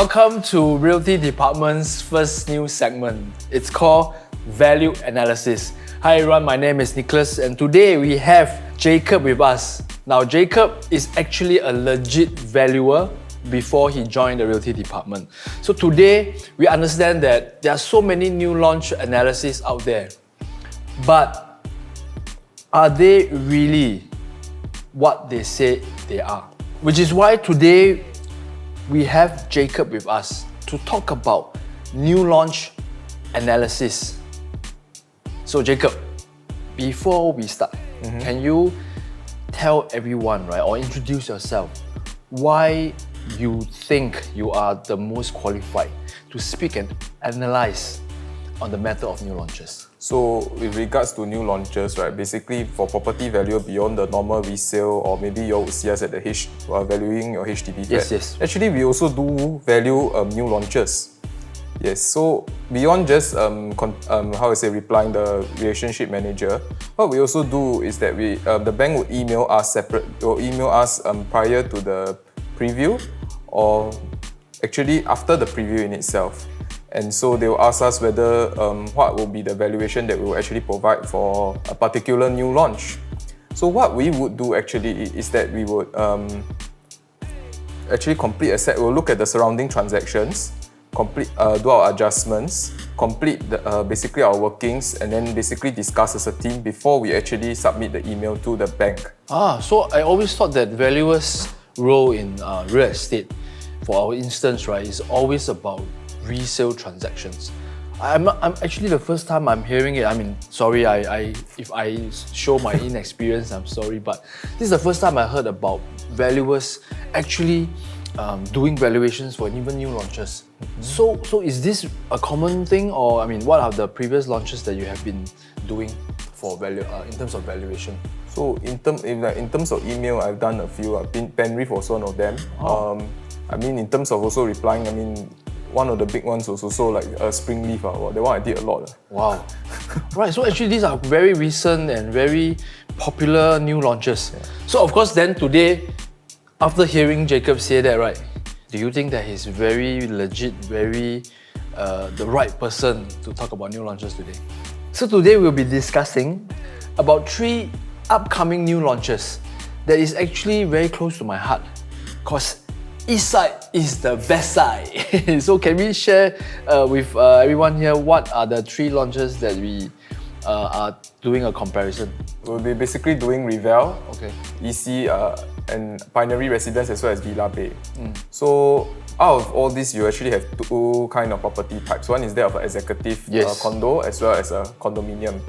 Welcome to Realty Department's first new segment. It's called Value Analysis. Hi everyone, my name is Nicholas and today we have Jacob with us. Now Jacob is actually a legit valuer before he joined the Realty Department. So today we understand that there are so many new launch analysis out there, but are they really what they say they are? Which is why today we have Jacob with us to talk about new launch analysis. So Jacob, before we start, can you tell everyone, right, or introduce yourself, why you think you are the most qualified to speak and analyze on the matter of new launches? So with regards to new launches, right, basically for property value beyond the normal resale, or maybe you would see us at the valuing your HDB flat. Yes. Actually, we also do value new launches. Yes, so beyond just replying the relationship manager, what we also do is that the bank will email us prior to the preview, or actually after the preview in itself. And so they will ask us whether what will be the valuation that we will actually provide for a particular new launch. So what we would do actually is that we would actually complete a set. We'll look at the surrounding transactions, do our adjustments, complete basically our workings, and then basically discuss as a team before we actually submit the email to the bank. So I always thought that valuer's role in real estate, for our instance, right, is always about resale transactions. I'm actually the first time I'm hearing it. I mean, sorry, if I show my inexperience, I'm sorry, but this is the first time I heard about valuers actually doing valuations for even new launches. So is this a common thing, or I mean, what are the previous launches that you have been doing for in terms of valuation? So in terms of email, I've done a few. Pinery was one of them. I mean, in terms of also replying, I mean, one of the big ones was also like a spring leaf. That one I did a lot. Wow. Right, so actually these are very recent and very popular new launches. Yeah. So of course then today, after hearing Jacob say that, right, do you think that he's very legit, very the right person to talk about new launches today? So today we'll be discussing about 3 upcoming new launches that is actually very close to my heart, because East side is the best side. So can we share with everyone here what are the 3 launches that we are doing a comparison? We'll be basically doing Rivelle, EC, and Pinery residence, as well as Vela Bay. So out of all these, you actually have 2 kind of property types. One is that of an executive condo, as well as a condominium.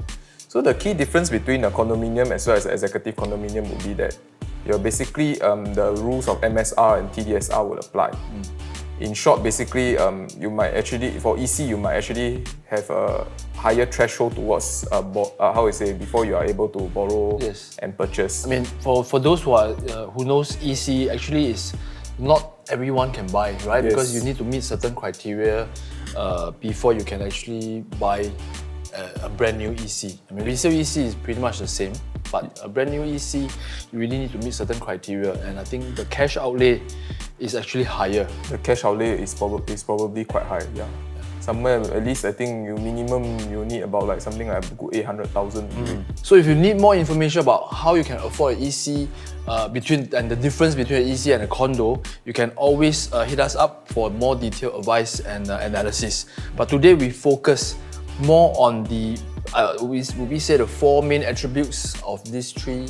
So the key difference between a condominium as well as an executive condominium would be that you're basically the rules of MSR and TDSR will apply. In short, basically, you might actually, for EC, you might actually have a higher threshold towards before you are able to borrow and purchase. I mean, for those who knows EC, actually is not everyone can buy, right? Because you need to meet certain criteria before you can actually buy a brand new EC. I mean, resale EC is pretty much the same, but a brand new EC, you really need to meet certain criteria, and I think the cash outlay is actually higher. The cash outlay is probably quite high, yeah. Somewhere, at least I think you need about like something like a good 800,000. So if you need more information about how you can afford an EC and the difference between an EC and a condo, you can always hit us up for more detailed advice and analysis. But today we focus more on the we say the 4 main attributes of these 3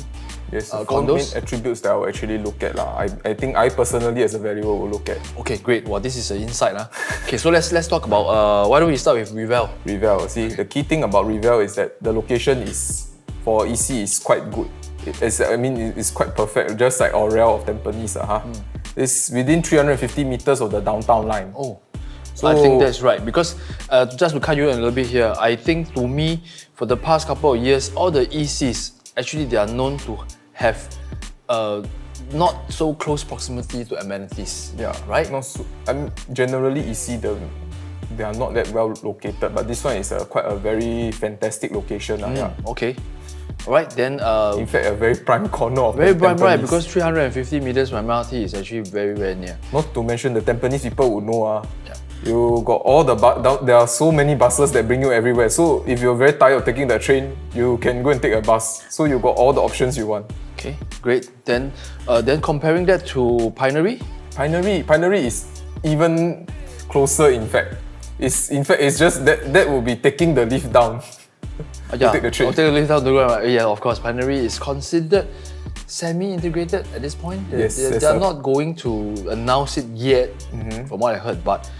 the 4 condos. main attributes that I will actually look at. I think I personally as a valuer will look at. Okay, great. Well, this is an insight. Okay, so let's talk about, why don't we start with Rivelle? Rivelle, see, the key thing about Rivelle is that the location is, for EC, is quite good. It's quite perfect, just like Aurel of Tampines. It's within 350 meters of the downtown line. So I think that's right, because just to cut you in a little bit here, I think to me, for the past couple of years, all the ECs, actually they are known to have not so close proximity to amenities. Yeah, right? Generally EC, they are not that well located, but this one is quite a very fantastic location. Okay. Right, then In fact, a very prime corner of very prime, right? Tampines. Because 350 meters from MRT is actually very, very near. Not to mention the Tampines people would know. Yeah. You got all the there are so many buses that bring you everywhere. So if you're very tired of taking the train, you can go and take a bus. So you got all the options you want. Okay, great. Then comparing that to Pinery. Pinery is even closer. In fact, it's just that will be taking the lift down. Yeah, take the train. I'll take the lift down the ground. Yeah, of course. Pinery is considered semi-integrated at this point. They're not going to announce it yet, from what I heard. But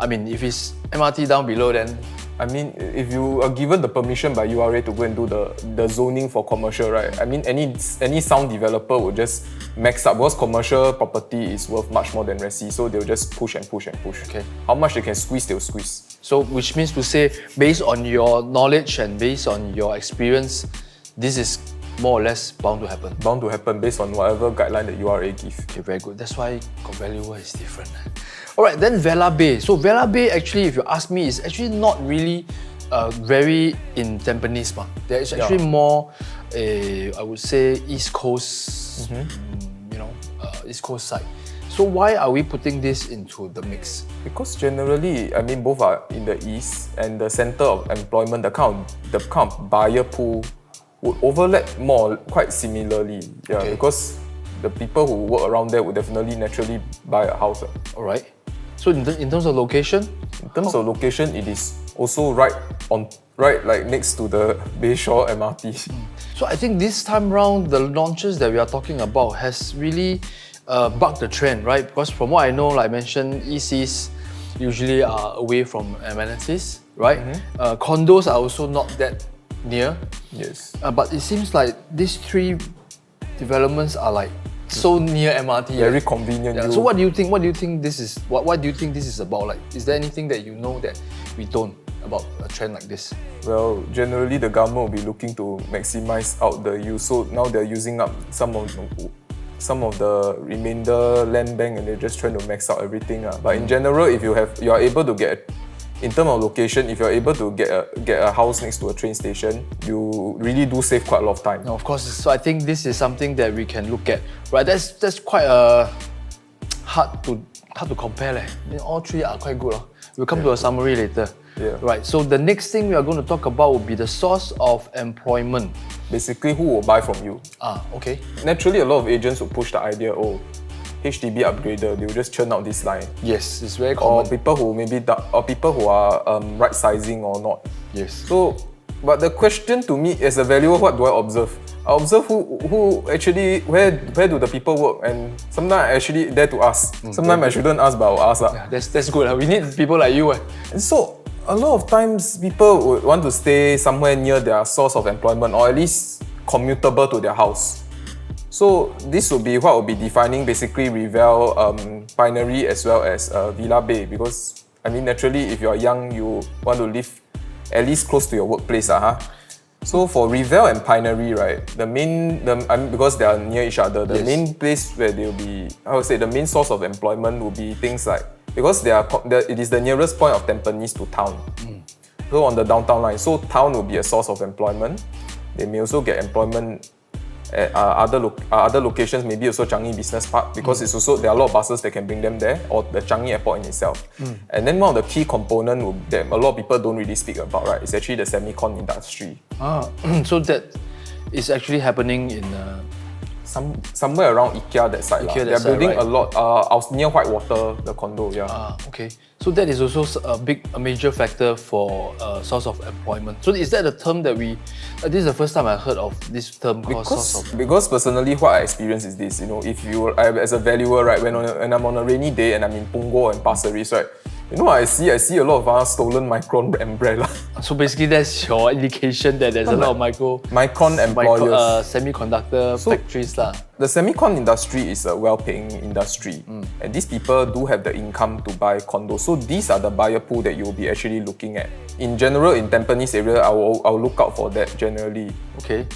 I mean, if it's MRT down below, then I mean, if you are given the permission by URA to go and do the zoning for commercial, right? I mean, any sound developer would just max up because commercial property is worth much more than resi, so they'll just push and push and push. Okay. How much they can squeeze, they'll squeeze. So, which means to say, based on your knowledge and based on your experience, this is more or less bound to happen. Bound to happen based on whatever guideline that URA give. Okay, very good. That's why valuer is different. Alright, then Vela Bay. So Vela Bay, actually, if you ask me, is actually not really very in Tampines. There's actually more, I would say, East Coast, East Coast side. So why are we putting this into the mix? Because generally, I mean, both are in the east and the center of employment, the kind of buyer pool would overlap quite similarly. Yeah, Okay. because the people who work around there would definitely naturally buy a house. Alright. So in terms of location? In terms of location, it is also right next to the Bayshore MRT. So I think this time round, the launches that we are talking about has really bucked the trend, right? Because from what I know, like I mentioned, ECs usually are away from amenities, right? Condos are also not that near. Yes. But it seems like these three developments are like so near MRT. Very convenient. Yeah. So what do you think? What do you think this is? What do you think this is about? Like, is there anything that you know that we don't about a trend like this? Well, generally the government will be looking to maximize out the use. So now they're using up some of the remainder land bank and they're just trying to max out everything. But in general, if you are able to get, in terms of location, if you're able to get a house next to a train station, you really do save quite a lot of time. Of course, so I think this is something that we can look at. Right, that's quite hard to compare. I mean, all three are quite good. We'll come to a summary later. Yeah. Right, so the next thing we are going to talk about will be the source of employment. Basically, who will buy from you? Okay. Naturally, a lot of agents will push the idea, HDB upgrader, they will just churn out this line. Yes, it's very common. Or people who are right sizing or not. Yes. So, but the question to me as a valuer, what do I observe? I observe who actually, where do the people work, and sometimes I actually dare to ask. Sometimes I shouldn't ask, but I'll ask. Yeah, that's good. We need people like you. And so, a lot of times people would want to stay somewhere near their source of employment or at least commutable to their house. So this will be what will be defining basically Rivelle, Pinery as well as Vela Bay, because I mean naturally if you're young you want to live at least close to your workplace. So for Rivelle and Pinery, right, because they are near each other, the main place where they'll be, I would say the main source of employment will be things like, because it is the nearest point of Tampines to town. So on the downtown line, so town will be a source of employment. They may also get employment at other locations, maybe also Changi Business Park, because it's also there are a lot of buses that can bring them there, or the Changi Airport in itself. And then one of the key components that a lot of people don't really speak about, right, is actually the semicon industry. So that is actually happening in somewhere around IKEA that side. They're building a lot. I was near Whitewater, the condo. Yeah. Okay. So that is also a major factor for source of employment. So is that a term that this is the first time I heard of this term called source of. Because personally, what I experience is this. If as a valuer, right, when I'm on a rainy day and I'm in Punggol and Pasir Ris, right. I see a lot of stolen Micron umbrella. So basically, that's your indication that there's a lot of Micron employers, semiconductor factories lah. The semicon industry is a well-paying industry, and these people do have the income to buy condos. So these are the buyer pool that you'll be actually looking at. In general, in Tampines area, I'll look out for that generally. Okay,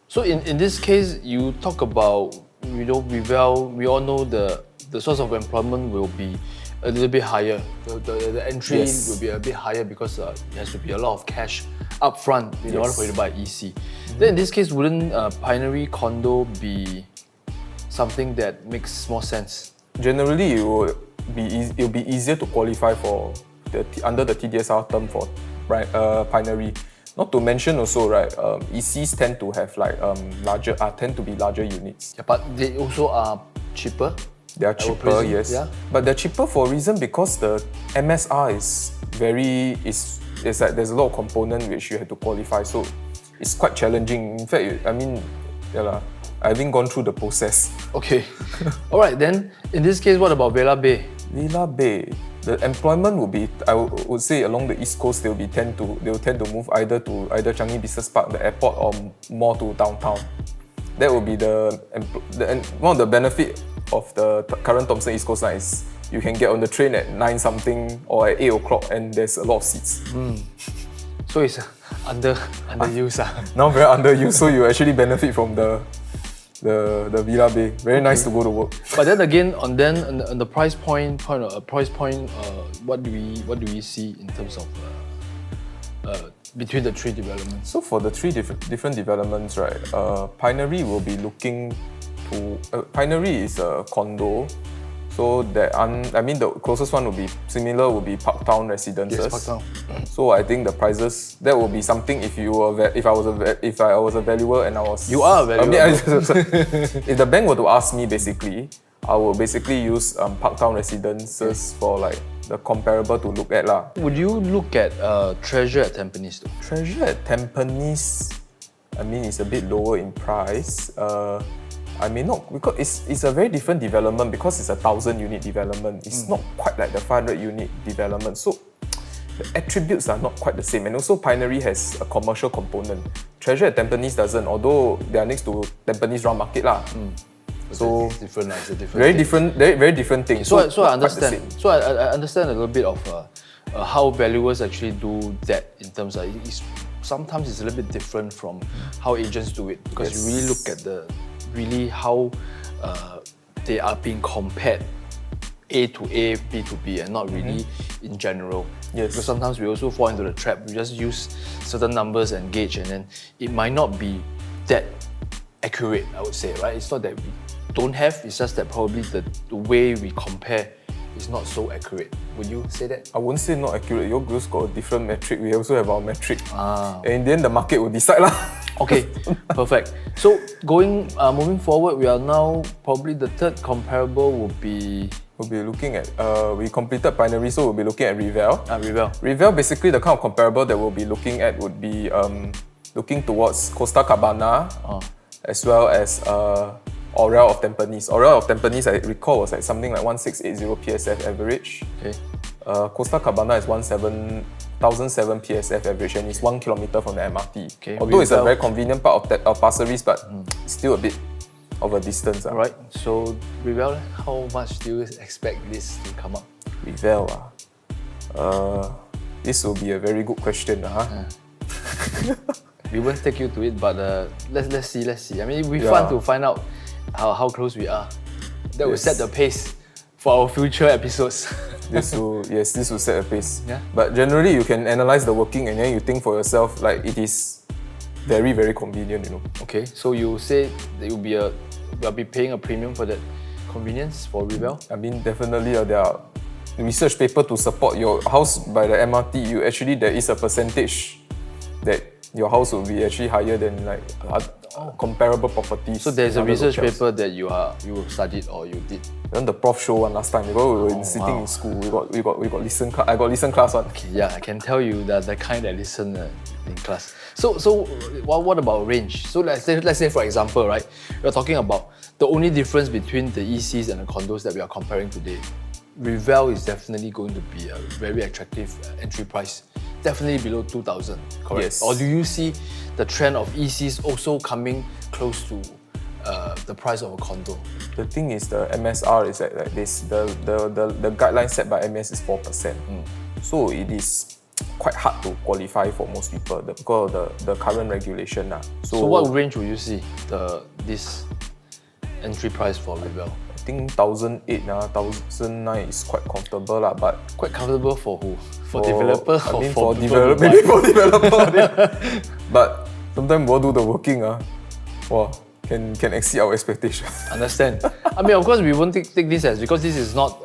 so in this case, you talk about Rivelle. We all know the source of employment will be a little bit higher. The entry Yes. will be a bit higher because it has to be a lot of cash up front in order for you to buy EC. Then in this case, wouldn't Pinery condo be something that makes more sense? Generally, it'll be easier to qualify for under the TDSR term for Pinery. Not to mention also, right? ECs tend to have like tend to be larger units. Yeah, but they also are cheaper. They are cheaper, yes. Yeah. But they're cheaper for a reason because the MSR is it's like there's a lot of component which you have to qualify, so it's quite challenging. In fact, I mean, I haven't gone through the process. Okay. All right, then in this case, what about Vela Bay? Vela Bay, the employment will be, I would say along the East Coast, they'll tend to move either to Changi Business Park, the airport, or more to downtown. That will be one of the benefit of the current Thomson East Coast line is you can get on the train at 9 something or at 8 o'clock and there's a lot of seats. So it's underused. Now very underused, so you actually benefit from the Vela Bay. Very nice to go to work. But then again, on the price point, what do we see in terms of between the three developments? So for the three different developments, right? Pinery will be looking to. Pinery is a condo, so the closest one will be similar. Will be Parktown Residences. Yes, Parktown. So I think the prices, that will be something if I was a valuer and I was. You are a valuer. If the bank were to ask me, basically, I will basically use Parktown Residences for like the comparable to look at lah. Would you look at Treasure at Tampines though? Treasure at Tampines, I mean, it's a bit lower in price. I may not, because it's a very different development because it's a 1,000 unit development. It's not quite like the 500 unit development. So the attributes are not quite the same. And also Pinery has a commercial component. Treasure at Tampines doesn't, although they are next to Tampines Round Market lah. So it's different, it's a different very thing. different, very different thing. So I not understand. quite the same. So I understand a little bit of how valuers actually do that in terms of sometimes it's a little bit different from how agents do it because you really look at how they are being compared A to A, B to B, and not really in general. Yes. Because sometimes we also fall into the trap. We just use certain numbers and gauge, and then it might not be that accurate, I would say, right? It's not that we don't have, it's just that probably the way we compare is not so accurate. Would you say that? I won't say not accurate. Your girls got a different metric. We also have our metric. Ah. And in the end, the market will decide lah. Okay, perfect. So moving forward, we are now probably the third comparable will be. We'll be looking at, we completed Pinery, so we'll be looking at Rivelle. Rivelle. Rivelle, basically the kind of comparable that we'll be looking at would be looking towards Costa Cabana, as well as Orel of Tampines. Orel of Tampines, I recall, was like something like 1680 PSF average. Okay. Costa Cabana is 1,007 PSF average and it's 1 kilometer from the MRT. Okay, Although it's a Rivelle. very convenient part of Pasir Ris, but still a bit of a distance. Alright, so Rivelle, how much do you expect this to come up? Rivelle, this will be a very good question. We won't take you to it, but let's see. I mean, it'll be fun to find out how close we are. That will set the pace for our future episodes. This will set a pace. Yeah. But generally, you can analyze the working and then you think for yourself, like it is very, very convenient, you know. Okay, so you say that you'll be paying a premium for that convenience for Rivelle? I mean, definitely there are research paper to support your house by the MRT. There is a percentage that your house will be actually higher than like comparable properties. So there's a in other research locales. paper that you studied or you did. Then the prof show one last time because we were sitting in school. We got listen. I got listen class one. Okay, yeah, I can tell you that the kind that listen in class. So what about range? So let's say for example, right, we're talking about the only difference between the ECs and the condos that we are comparing today. Rivelle is definitely going to be a very attractive entry price, definitely below 2,000, correct? Yes. Or do you see the trend of ECs also coming close to the price of a condo? The thing is, the MSR is like this. The guideline set by MS is 4%. So it is quite hard to qualify for most people because of the current regulation. So what range will you see this entry price for Rivelle? I think 1,008 1,009 is quite comfortable lah, but Quite comfortable for who? For developer I or mean for for people to buy? maybe for developer. But sometimes we'll do the working wow, can exceed our expectations. Understand. I mean, of course, we won't take this as, because this is not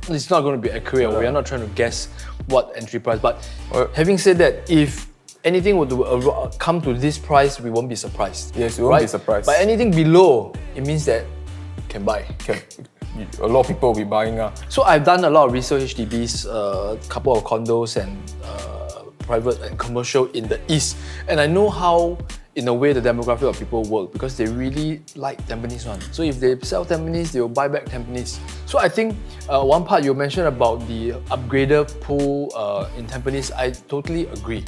it's not going to be accurate. We are not trying to guess what entry price. But having said that, if anything were to come to this price, we won't be surprised. Yes, we won't be surprised. But anything below, it means that can buy. A lot of people will be buying. So I've done a lot of resale HDBs, a couple of condos and private and commercial in the east, and I know how, in a way, the demographic of people work, because they really like Tampines one. So if they sell Tampines, they will buy back Tampines. So I think one part you mentioned about the upgrader pool in Tampines, I totally agree.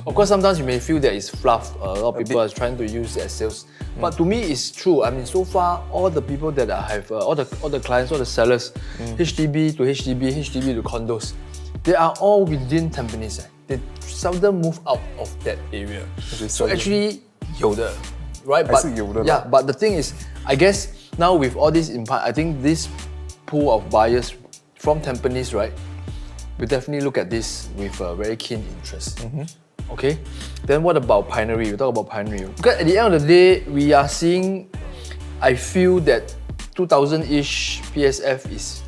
Of course, sometimes you may feel that it's fluff. A lot of people are trying to use it as sales. But to me, it's true. I mean, so far, all the people that I have, all the clients, all the sellers, HDB to HDB, HDB to condos, they are all within Tampines. They seldom move out of that area. So actually, 有的, right? But yeah, but the thing is, I guess now with all this impact, I think this pool of buyers from Tampines, right, we definitely look at this with a very keen interest. Okay, then what about Pinery? We talk about Pinery. Because at the end of the day, we are seeing, I feel that 2000-ish PSF is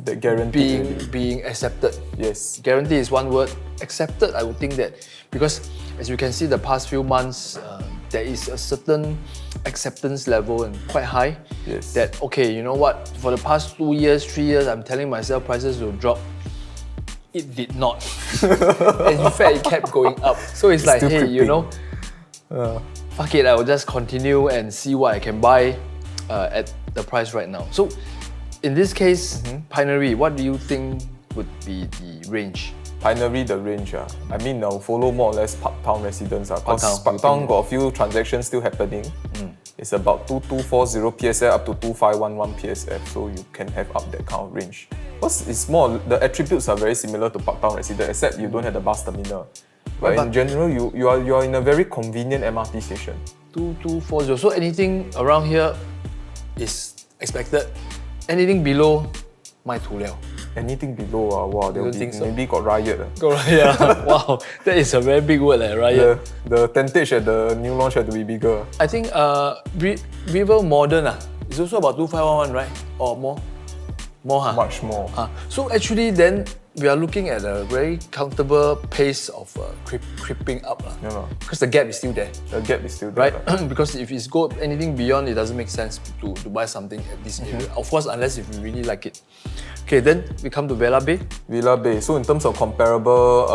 the guarantee being accepted. Yes. Guarantee is one word. Accepted, I would think that, because as you can see, the past few months, there is a certain acceptance level and quite high. Yes. That, okay, you know what, for the past 2 years, 3 years, I'm telling myself prices will drop. It did not. And in fact, it kept going up. So it's like, hey, you know, fuck it, I will just continue and see what I can buy at the price right now. So in this case, Pinery, what do you think would be the range? Pinery, the range. I mean, I'll follow more or less Parktown residents. Because Parktown got a few transactions still happening. It's about 2240 PSF up to 2511 PSF, so you can have up that kind of range. Because it's more, the attributes are very similar to Parktown resident, except you don't have the bus terminal. But in general, you are in a very convenient MRT station. 2240. So anything around here is expected. Anything below, 卖土了. Anything below, wow, there will be so? maybe got riot. Yeah. Wow, that is a very big word, riot. The tentage at the new launch had to be bigger. I think Rivelle Modern is also about 2511, right? Or more? More, huh? Much more. So actually then, we are looking at a very comfortable pace of creeping up. Because the gap is still there. The gap is still there. Right? Because if it's go anything beyond, it doesn't make sense to buy something at this area. Of course, unless if you really like it. Okay, then we come to Vela Bay. Vela Bay. So in terms of comparable,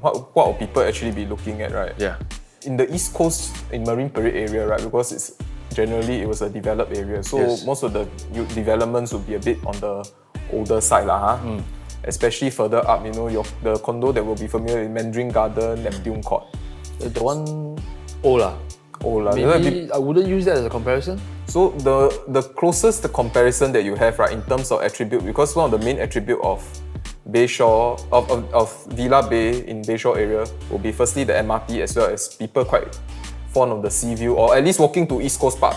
what will people actually be looking at, right? Yeah. In the East Coast, in Marine Parade area, right? Because it's generally it was a developed area, so most of the developments will be a bit on the older side, especially further up. You know, the condo that will be familiar with Mandarin Garden, Neptune Court. The one old. Maybe I wouldn't use that as a comparison. So the closest comparison that you have, right, in terms of attribute, because one of the main attribute of Bayshore, of Vela Bay in Bayshore area will be firstly the MRT, as well as people quite fond of the sea view, or at least walking to East Coast Park.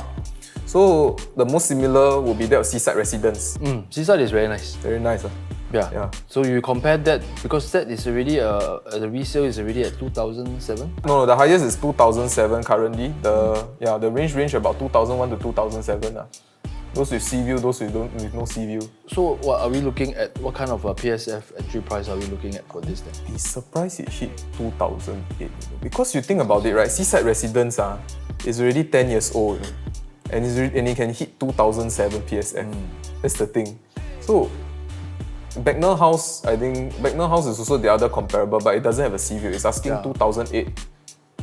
So the most similar will be that of Seaside Residence. Seaside is very nice. Very nice. Yeah. So you compare that, because that is already the resale is already at 2007. No, the highest is 2007 currently. The range about 2001 to 2007. Those with sea view, those with no sea view. So what are we looking at? What kind of a PSF entry price are we looking at for this then? Be surprised it hit 2008. Because you think about it, right? Seaside Residence is already 10 years old, and it can hit 2007 PSF. That's the thing. So Becknell House, I think Becknell House is also the other comparable, but it doesn't have a sea view. It's asking 2008,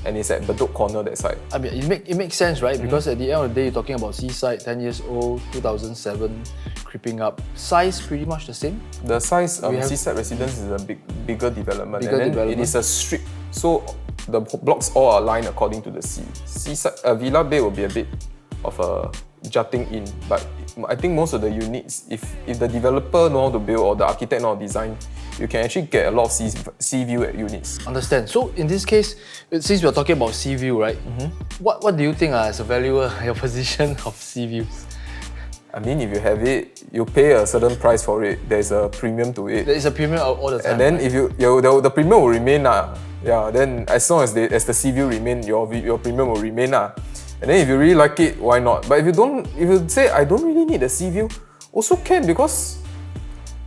and it's at Bedok Corner, that side. I mean, it makes sense, right? Because at the end of the day, you're talking about Seaside, 10 years old, 2007, creeping up. Size pretty much the same. The size of Seaside Residence is a bigger development, it is a strip. So the blocks all are aligned according to the sea. Vela Bay will be a bit of a jutting in, but I think most of the units, if the developer know how to build or the architect know how to design, you can actually get a lot of sea view at units. Understand. So in this case, since we're talking about sea view, right? What do you think as a valuer, your position of sea views? I mean, if you have it, you pay a certain price for it. There's a premium to it. There is a premium all the time. And then if the premium will remain yeah. Then as long as the sea view remain, your premium will remain And then if you really like it, why not? But if you say I don't really need the sea view, also can, because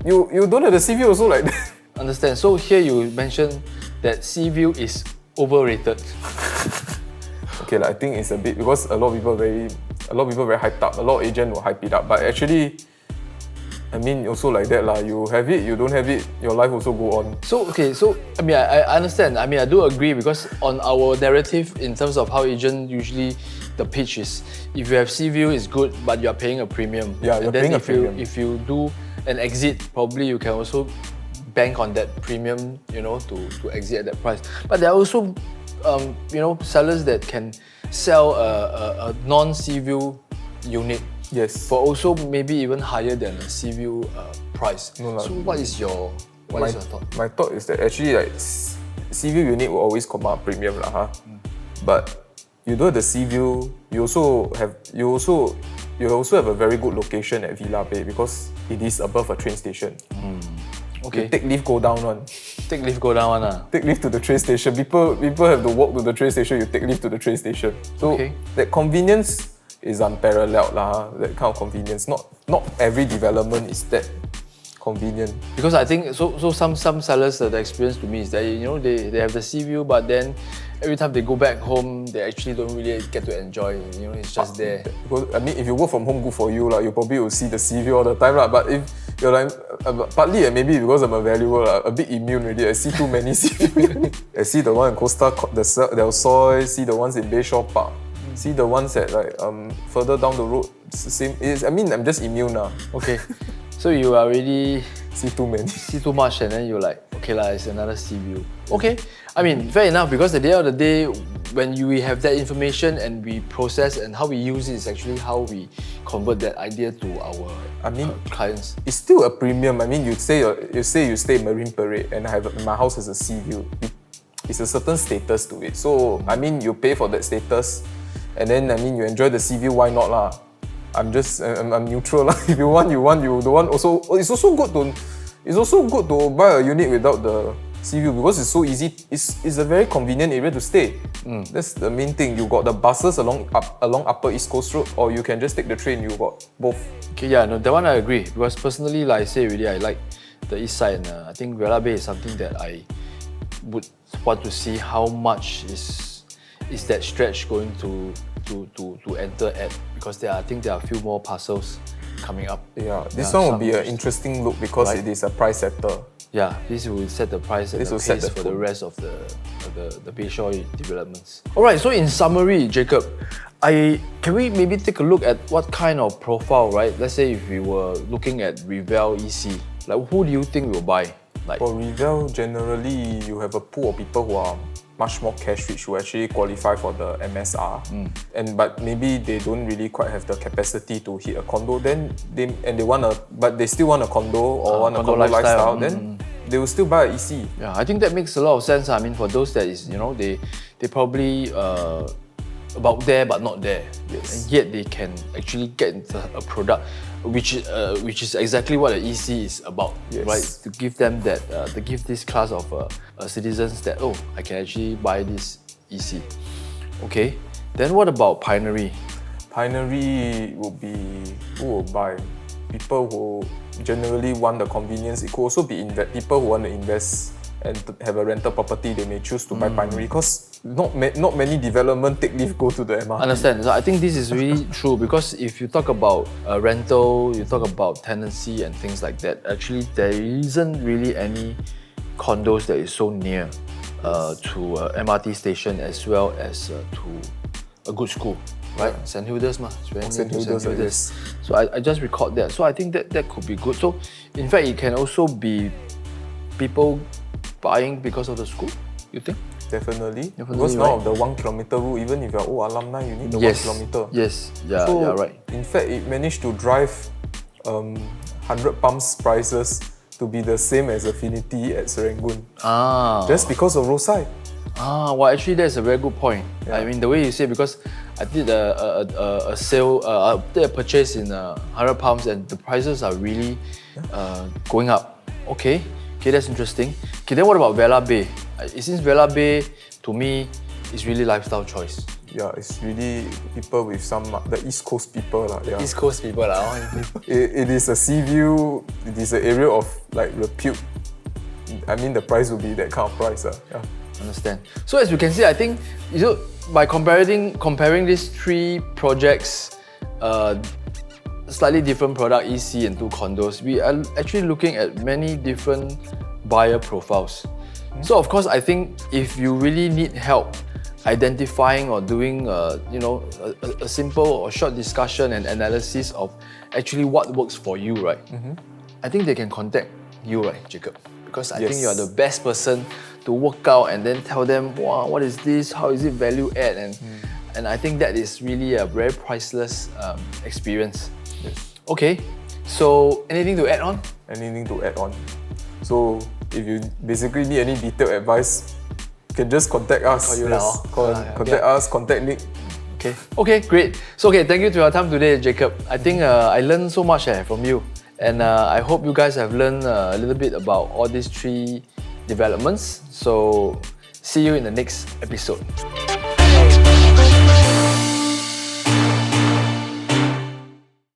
you don't have the sea view also like that. Understand. So here you mentioned that sea view is overrated. Okay, I think it's a bit, because a lot of people very hyped up. A lot of agents will hype it up, but actually, I mean, also like that You have it, you don't have it, your life also go on. So I mean, I understand. I mean, I do agree, because on our narrative in terms of how agent usually the pitch is, if you have sea view, it's good, but you are paying a premium. Yeah, you're paying a premium. If you do an exit, probably you can also bank on that premium, to exit at that price. But there are also, sellers that can sell a non-sea view unit. Yes. For also maybe even higher than a sea view price. So what is your thought? My thought is that actually sea view unit will always command a premium But you do the sea view, you also have a very good location at Vela Bay, because it is above a train station. Okay. You take lift, go down one. Take lift, go down one. Take lift to the train station. People have to walk to the train station. You take lift to the train station. So that convenience is unparalleled That kind of convenience. Not every development is that convenient. Because I think some sellers, the experience to me is that they have the sea view, but then every time they go back home, they actually don't really get to enjoy. It's just there. Because, I mean, if you work from home, good for you You probably will see the sea view all the time But if you're like, partly maybe because I'm a valuer a bit immune already. I see too many sea view. I see the one in Costa Del Sol, see the ones in Bayshore Park, see the ones at further down the road. It's the same. I'm just immune Okay. So you are already see too many. See too much, and then you're like, okay it's another sea view. Okay. I mean, fair enough, because at the end of the day, when we have that information and we process, and how we use it is actually how we convert that idea to our clients. It's still a premium. I mean, you say you stay in Marine Parade and my house has a sea view. It's a certain status to it. So I mean, you pay for that status, and then you enjoy the sea view. Why not I'm neutral If you want, you don't want. Also, it's also good to buy a unit without the sea view, because it's so easy. It's a very convenient area to stay. That's the main thing. You got the buses along Upper East Coast Road, or you can just take the train. You got both. Okay, that one I agree, because personally, like I say already, I like the east side, and I think Vela Bay is something that I would want to see how much is that stretch going to enter at, because I think there are a few more parcels coming up. Yeah, this one will be an interesting look, because it is a price setter. Yeah, this will set the price and the pace for the rest of the Bayshore developments. Alright, so in summary, Jacob, can we maybe take a look at what kind of profile, right? Let's say if we were looking at Rivelle EC, like who do you think will buy? For Rivelle, generally you have a pool of people who are much more cash rich, who actually qualify for the MSR, but maybe they don't really quite have the capacity to hit a condo. Then but they still want a condo or want a condo lifestyle. Then they will still buy an EC. Yeah, I think that makes a lot of sense. I mean, for those that is they probably about there but not there, and yet they can actually get into a product which is exactly what the EC is about, right? To give them that, to give this class of citizens that, I can actually buy this EC. Okay, then what about Pinery? Pinery will be who will buy? People who generally want the convenience. It could also be people who want to invest and have a rental property. They may choose to buy Pinery, because not many development take leave go to the MRT. Understand. So I think this is really true, because if you talk about rental, you talk about tenancy and things like that, actually there isn't really any condos that is so near to MRT station, as well as to a good school. Right? St. Hilda's St. Hilda's. So I just record that. So I think that could be good. So in fact, it can also be people buying because of the school, you think? Definitely, because now of the 1 kilometer rule, even if you're alumni, you need the 1 kilometer. Yes, yeah, right. In fact, it managed to drive 100 pumps prices to be the same as Affinity at Serangoon. Just because of roadside. Well, actually, that's a very good point. Yeah. I mean, the way you say, because I did a sale, did a purchase in 100 Palms, and the prices are really going up. Okay, that's interesting. Okay, then what about Vela Bay? It seems Vela Bay, to me, is really lifestyle choice. Yeah, it's really people with some, the East Coast people. Yeah. East Coast people. It is a sea view, it is an area of like repute. I mean, the price will be that kind of price. Yeah. Understand. So as you can see, I think by comparing these three projects, slightly different product, EC and 2 condos, we are actually looking at many different buyer profiles. So of course, I think if you really need help identifying or doing a simple or short discussion and analysis of actually what works for you, right? I think they can contact you, right, Jacob? Because I think you are the best person to work out and then tell them, wow, what is this? How is it value add? And I think that is really a very priceless experience. Yes. Okay, so anything to add on? Anything to add on? So if you basically need any detailed advice, you can just contact us. Contact us, contact Nick. Okay, great. So thank you to your time today, Jacob. I think I learned so much from you. And I hope you guys have learned a little bit about all these three developments. So see you in the next episode.